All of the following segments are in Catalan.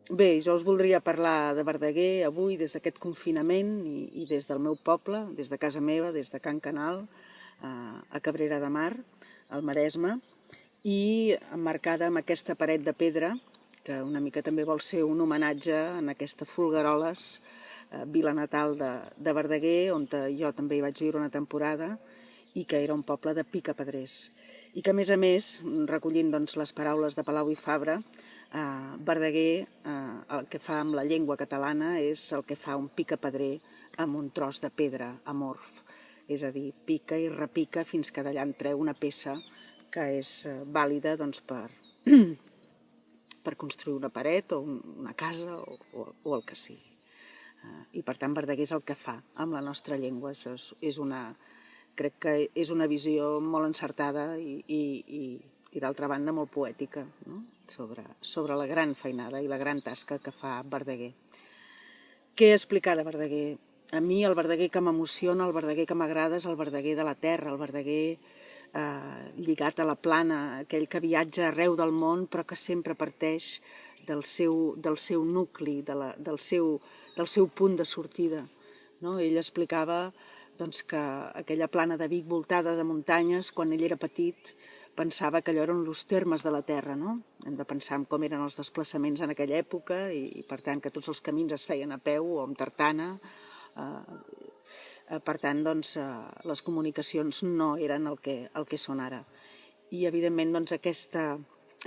Bé, jo us voldria parlar de Verdaguer avui des d'aquest confinament i des del meu poble, des de casa meva, des de Can Canal, a Cabrera de Mar, al Maresme, i emmarcada amb aquesta paret de pedra, que una mica també vol ser un homenatge en aquesta Folgueroles, vila natal de Verdaguer, on jo també hi vaig viure una temporada, i que era un poble de picapedrers. I que, a més, recollint doncs, les paraules de Palau i Fabra, Verdaguer el que fa amb la llengua catalana és el que fa un picapedrer amb un tros de pedra amorf. És a dir, pica i repica fins que d'allà en treu una peça que és vàlida doncs, per construir una paret o una casa o el que sigui. I per tant Verdaguer és el que fa amb la nostra llengua. Això crec que és una visió molt encertada i d'altra banda molt poètica, no? sobre la gran feinada i la gran tasca que fa Verdaguer. Què explicar de Verdaguer? A mi el Verdaguer que m'emociona, el Verdaguer que m'agrada és el Verdaguer de la terra, el Verdaguer lligat a la plana, aquell que viatja arreu del món però que sempre parteix del seu nucli, del seu punt de sortida. No? Ell explicava doncs, que aquella plana de Vic voltada de muntanyes, quan ell era petit, pensava que allò eren els termes de la terra, no? Hem de pensar en com eren els desplaçaments en aquella època i per tant, que tots els camins es feien a peu o amb tartana. Per tant, doncs, les comunicacions no eren el que són ara. I, evidentment, doncs,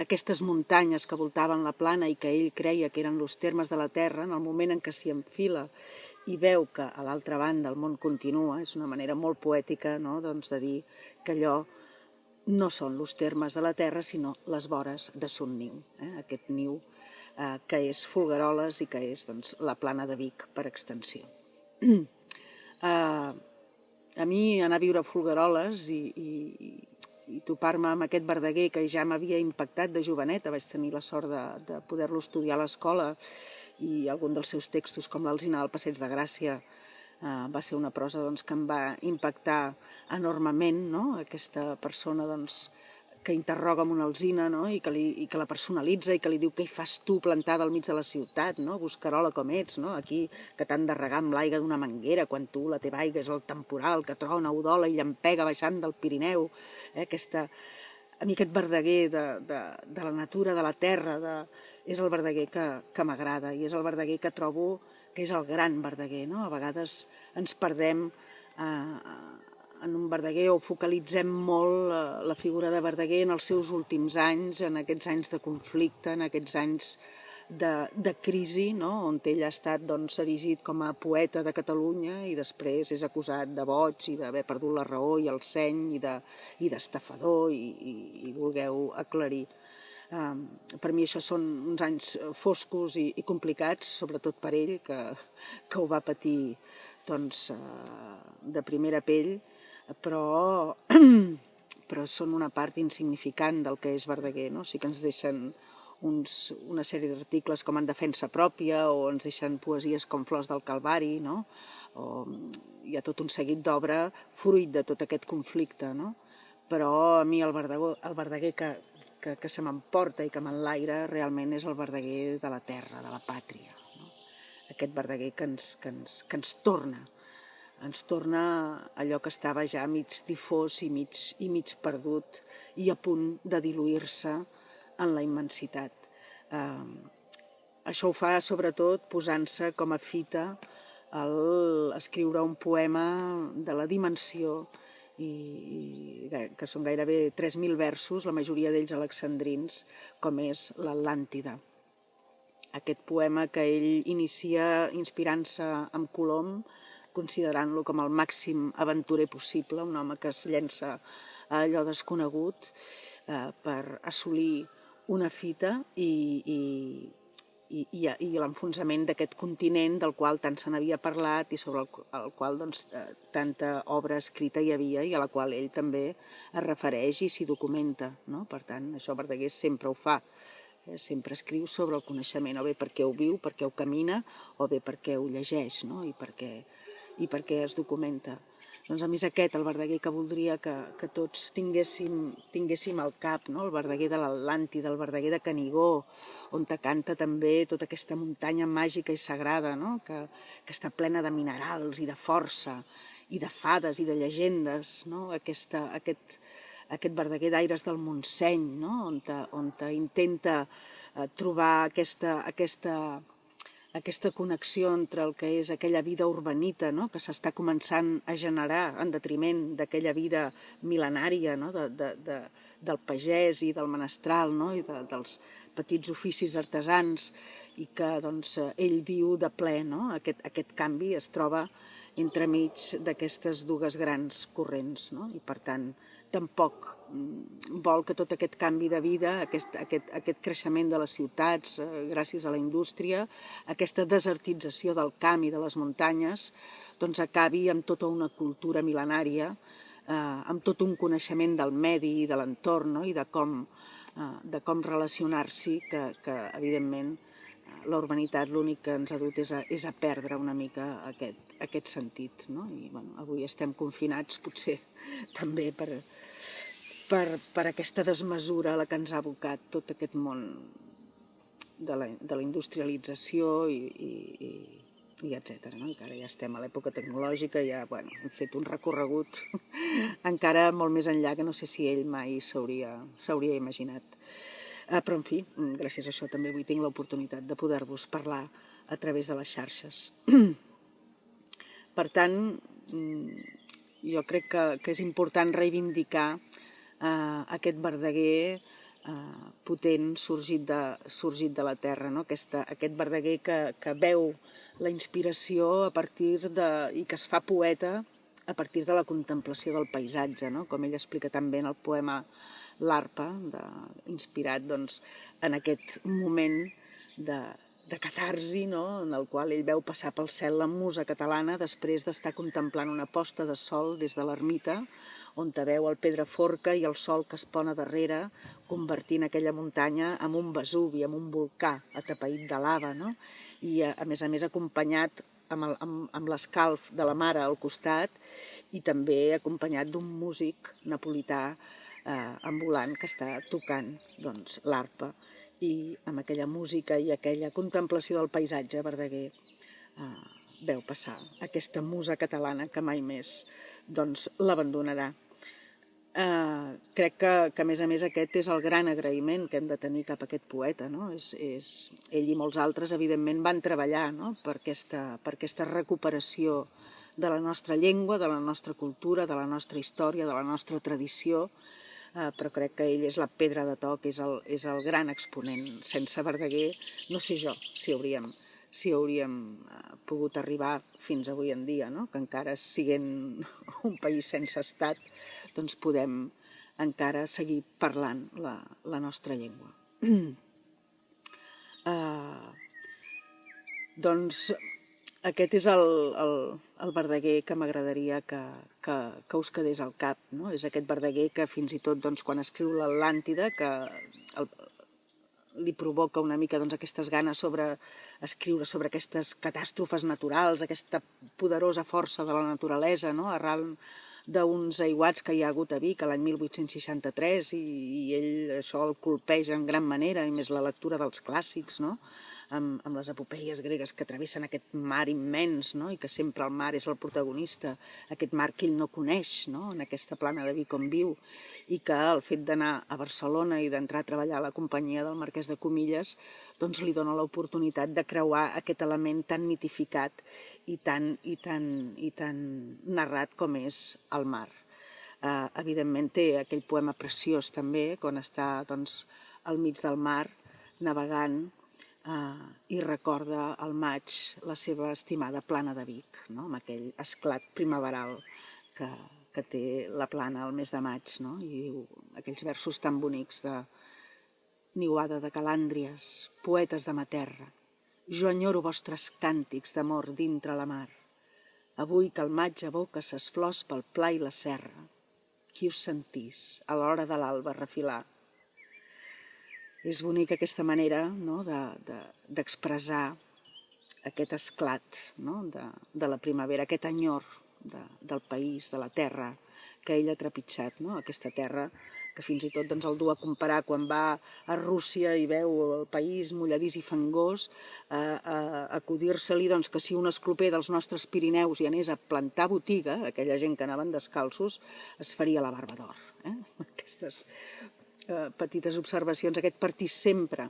aquestes muntanyes que voltaven la plana i que ell creia que eren els termes de la terra, en el moment en què s'hi enfila i veu que a l'altra banda el món continua, és una manera molt poètica, no? Doncs, de dir que allò no són els termes de la terra, sinó les vores de son niu. Aquest niu que és Folgueroles i que és doncs, la plana de Vic per extensió. A mi anar a viure a Folgueroles i topar-me amb aquest Verdaguer que ja m'havia impactat de joveneta, vaig tenir la sort de poder-lo estudiar a l'escola i algun dels seus textos, com l'Alzina del Passeig de Gràcia, va ser una prosa doncs, que em va impactar enormement, no? Aquesta persona doncs, que interroga amb una alzina, no? I que la personalitza i que li diu què hi fas tu plantada al mig de la ciutat, no? Buscarola com ets, no? Aquí que t'han de regar amb l'aigua d'una manguera quan tu la teva aigua és el temporal que trona, udola i llampega baixant del Pirineu. A mi aquest Verdaguer de la natura, de la terra, és el Verdaguer que m'agrada i és el Verdaguer que trobo que és el gran Verdaguer. No? A vegades ens perdem en un Verdaguer o focalitzem molt la figura de Verdaguer en els seus últims anys, en aquests anys de conflicte, en aquests anys de crisi, no? On ell ha estat doncs, erigit com a poeta de Catalunya i després és acusat de boig i d'haver perdut la raó i el seny i d'estafador i vulgueu aclarir. Per mi això són uns anys foscos i complicats, sobretot per ell, que ho va patir doncs, de primera pell, però són una part insignificant del que és Verdaguer. No? Sí que ens deixen una sèrie d'articles com en defensa pròpia o ens deixen poesies com Flors del Calvari, no? O hi ha tot un seguit d'obra fruit de tot aquest conflicte, no? Però a mi el Verdaguer que se m'emporta i que m'enlaira realment és el Verdaguer de la terra, de la pàtria. No? Aquest Verdaguer que ens torna allò que estava ja mig difós i mig perdut i a punt de diluir-se en la immensitat. Això ho fa sobretot posant-se com a fita escriure un poema de la dimensió que són gairebé 3.000 versos, la majoria d'ells alexandrins, com és l'Atlàntida. Aquest poema que ell inicia inspirant-se en Colom, considerant-lo com el màxim aventurer possible, un home que es llença a allò desconegut per assolir una fita i l'enfonsament d'aquest continent del qual tant se n'havia parlat i sobre el qual doncs, tanta obra escrita hi havia i a la qual ell també es refereix i s'hi documenta. No? Per tant, això Verdaguer sempre ho fa. Sempre escriu sobre el coneixement, o bé perquè ho viu, perquè ho camina, o bé perquè ho llegeix, no? I perquè i perquè es documenta. Doncs a mi és aquest el Verdaguer que voldria que tots tinguéssim al cap, no? El Verdaguer de l'Atlàntida, el Verdaguer de Canigó, on te canta també tota aquesta muntanya màgica i sagrada, no? Que està plena de minerals i de força, i de fades i de llegendes, no? Aquest Verdaguer d'aires del Montseny, no? On intenta trobar aquesta connexió entre el que és aquella vida urbanita, no? Que s'està començant a generar en detriment d'aquella vida mil·lenària, no? Del pagès i del menestral, no? I dels petits oficis artesans, i que doncs, ell viu de ple, no? Aquest canvi es troba entremig d'aquestes dues grans corrents, no? I per tant tampoc vol que tot aquest canvi de vida, aquest creixement de les ciutats gràcies a la indústria, aquesta desertització del camp i de les muntanyes, doncs acabi amb tota una cultura mil·lenària, amb tot un coneixement del medi i de l'entorn, no? I de com relacionar-s'hi, que evidentment la urbanitat l'únic que ens ha dut és a perdre una mica aquest sentit, no? I bueno, avui estem confinats potser també per aquesta desmesura a la que ens ha abocat tot aquest món de la industrialització i etcètera, no? Encara ja estem a l'època tecnològica, ja hem fet un recorregut encara molt més enllà que no sé si ell mai s'hauria imaginat. Però, en fi, gràcies a això també avui tinc l'oportunitat de poder-vos parlar a través de les xarxes. Per tant, jo crec que és important reivindicar aquest Verdaguer potent sorgit de la terra, no? Aquest Verdaguer que veu la inspiració i que es fa poeta a partir de la contemplació del paisatge, no? Com ell explica tan bé en el poema L'Arpa, inspirat doncs, en aquest moment de catarsi, no? En el qual ell veu passar pel cel la musa catalana després d'estar contemplant una posta de sol des de l'ermita, on te veu el Pedraforca i el sol que es pon a darrere, convertint aquella muntanya en un Vesuvi, en un volcà atapeït de lava, no? I a més acompanyat amb l'escalf de la mare al costat, i també acompanyat d'un músic napolità ambulant que està tocant doncs, l'arpa, i amb aquella música i aquella contemplació del paisatge Verdaguer veu passar aquesta musa catalana que mai més doncs, l'abandonarà. Crec que a més aquest és el gran agraïment que hem de tenir cap a aquest poeta, no? Ell i molts altres evidentment van treballar, no? per aquesta recuperació de la nostra llengua, de la nostra cultura, de la nostra història, de la nostra tradició, però crec que ell és la pedra de toc, és el gran exponent. Sense Verdaguer no sé jo si hauríem pogut arribar fins avui en dia, no? Que encara siguent un país sense estat, doncs podem encara seguir parlant la nostra llengua. Doncs aquest és el Verdaguer que m'agradaria que us quedés al cap, no? És aquest Verdaguer que fins i tot quan escriu l'Atlàntida, que li provoca una mica aquestes ganes escriure sobre aquestes catàstrofes naturals, aquesta poderosa força de la naturalesa, no? Arran d'uns aiguats que hi ha hagut a Vic l'any 1863, i ell això el colpeja en gran manera, i més la lectura dels clàssics, no? Amb les epopeies gregues que travessen aquest mar immens, no? I que sempre el mar és el protagonista, aquest mar que ell no coneix, no? En aquesta plana de Vic on viu, i que el fet d'anar a Barcelona i d'entrar a treballar a la companyia del Marquès de Comilles doncs li dona l'oportunitat de creuar aquest element tan mitificat i tan narrat com és el mar. Evidentment té aquell poema preciós també, quan està al mig del mar navegant, i recorda al maig la seva estimada plana de Vic, no? Amb aquell esclat primaveral que té la plana al mes de maig, no? I diu aquells versos tan bonics de niuada de calàndries, poetes de ma terra, jo enyoro vostres càntics d'amor dintre la mar. Avui que el maig aboca ses flors pel pla i la serra, qui us sentís a l'hora de l'alba refilar? És bonica aquesta manera, no? d'expressar aquest esclat de la primavera, aquest enyor del país, de la terra que ell ha trepitjat, aquesta terra que fins i tot el du a comparar quan va a Rússia i veu el país mulladís i fangós, acudir-se-li que si un escloper dels nostres Pirineus hi anés a plantar botiga, aquella gent que anaven descalços, es faria la barba d'or. Aquestes petites observacions, aquest partir sempre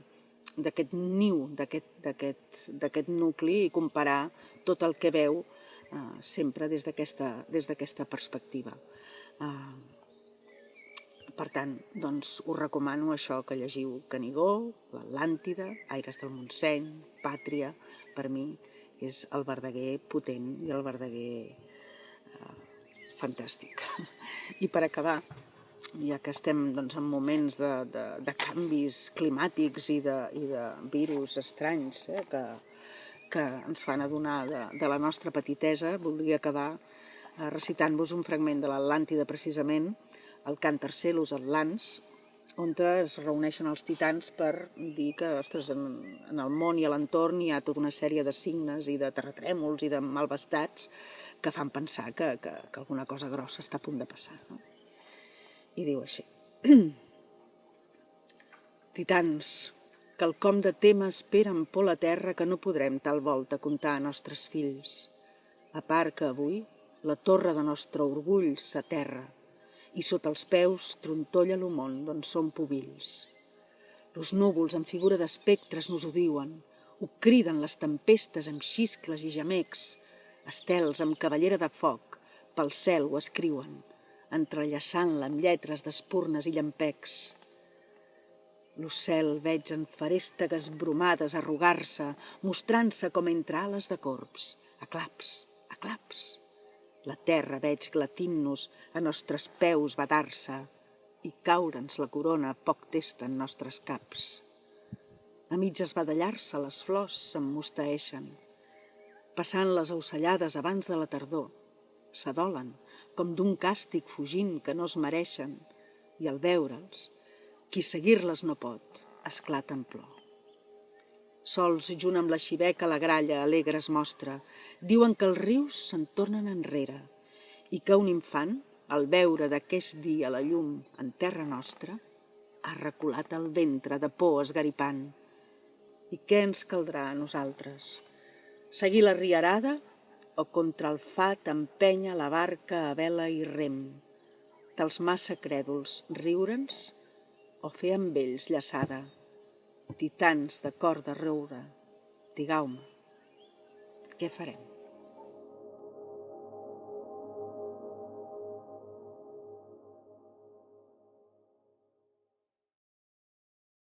d'aquest niu, d'aquest nucli i comparar tot el que veu sempre des d'aquesta perspectiva. Per tant, us recomano això, que llegiu Canigó, l'Atlàntida, Aires del Montseny, Pàtria. Per mi és el Verdaguer potent i el Verdaguer fantàstic. I per acabar, ja que estem en moments de canvis climàtics i de virus estranys que ens fan adonar de la nostra petitesa, voldria acabar recitant-vos un fragment de l'Atlàntida, precisament, el Càntar Celus Atlants, on es reuneixen els titans per dir que, ostres, en el món i a l'entorn hi ha tota una sèrie de signes i de terratrèmols i de malvestats que fan pensar que alguna cosa grossa està a punt de passar. I diu així: Titans, quelcom de tema espera amb por la terra que no podrem tal volta contar a nostres fills. A part que avui la torre de nostre orgull s'aterra i sota els peus trontolla l'humón d'on som pubills. Los núvols en figura d'espectres nos ho diuen, ho criden les tempestes amb xiscles i gemecs, estels amb cavallera de foc pel cel ho escriuen, entrellaçant-la amb lletres d'espurnes i llampecs. L'ocel veig en ferèstegues bromades arrugar-se, mostrant-se com entre ales de corbs, a claps, a claps. La terra veig glatint-nos a nostres peus badar-se i caure'ns la corona poc testa en nostres caps. A mitges badallar-se les flors s'emmostaeixen, passant les ocellades abans de la tardor, s'adolen com d'un càstig fugint que no es mereixen i al veure'ls, qui seguir-les no pot, esclata en plor. Sols, junt amb la xiveca, la gralla alegre es mostra. Diuen que els rius se'n tornen enrere i que un infant, al veure d'aquest dia la llum en terra nostra, ha reculat el ventre de por esgaripant. I què ens caldrà a nosaltres? Seguir la riarada o contra el fat empènyer la barca a vela i rem? Dels massa crèduls riure'ns o fer amb ells llaçada? Titans de cor de roure, digueu-me, què farem?